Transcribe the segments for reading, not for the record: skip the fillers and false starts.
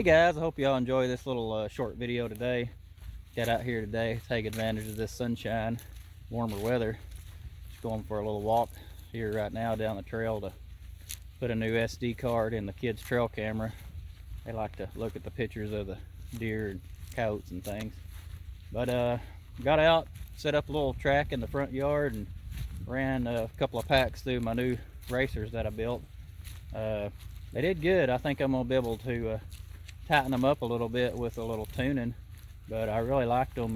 guys, I hope y'all enjoy this little short video today. Got out here today, take advantage of this sunshine, warmer weather. Just going for a little walk here right now down the trail to put a new SD card in the kids' trail camera. They like to look at the pictures of the deer and coyotes and things. But got out, set up a little track in the front yard and ran a couple of packs through my new racers that I built. They did good. I think I'm gonna be able to tighten them up a little bit with a little tuning, but I really liked them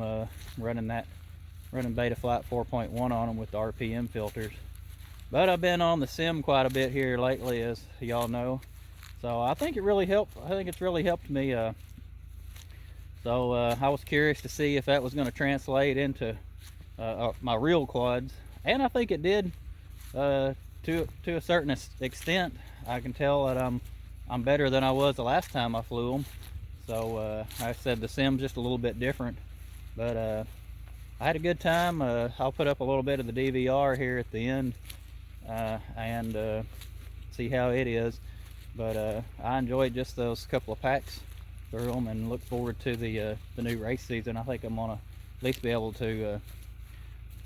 running Betaflight 4.1 on them with the RPM filters. But I've been on the sim quite a bit here lately, as y'all know, so I think it really helped. I think it's really helped me. So I was curious to see if that was going to translate into my real quads, and I think it did to a certain extent. I can tell that I'm better than I was the last time I flew them. So I said the sim's just a little bit different, but I had a good time. I'll put up a little bit of the DVR here at the end and see how it is. But I enjoyed just those couple of packs through them and look forward to the new race season. I think I'm gonna at least be able to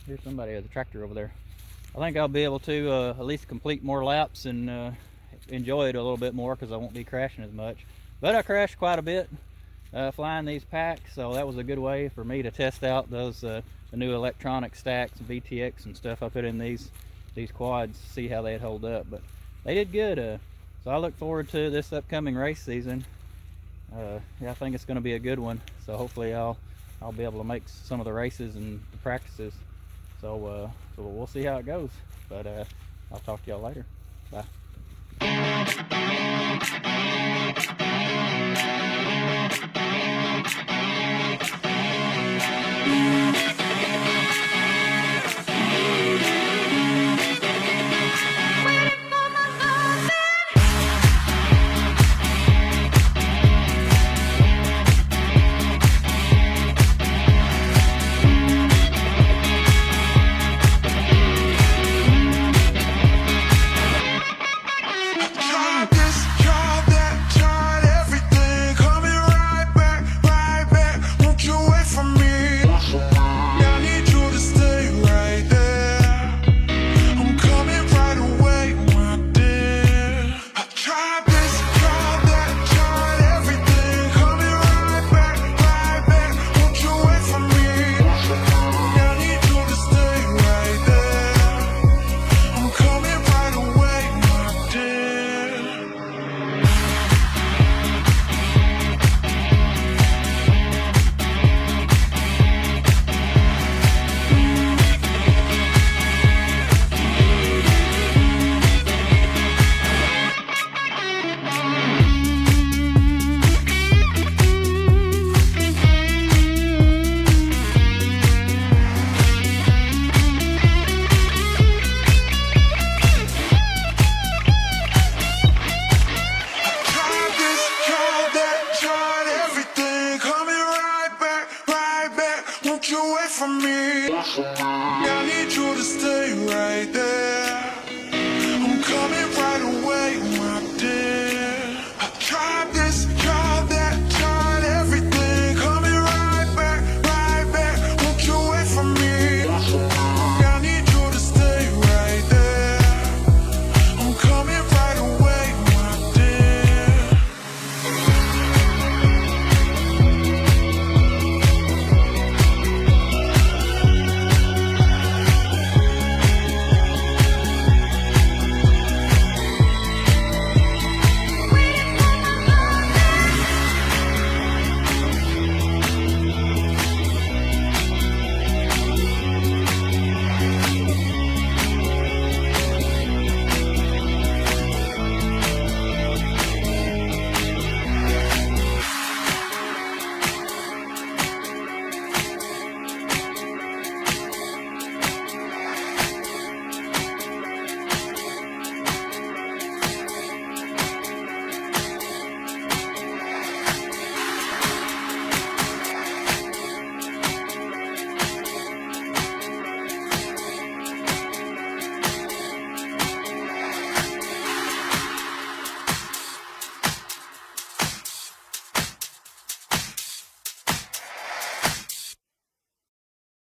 here's somebody at the tractor over there. I think I'll be able to at least complete more laps and enjoy it a little bit more, because I won't be crashing as much. But I crashed quite a bit flying these packs, so that was a good way for me to test out those the new electronic stacks, VTX and stuff I put in these quads, see how they'd hold up. But they did good. So I look forward to this upcoming race season. Yeah, I think it's going to be a good one. So hopefully I'll be able to make some of the races and the practices. So we'll see how it goes. But I'll talk to y'all later. Bye. From me, I need you to stay right there.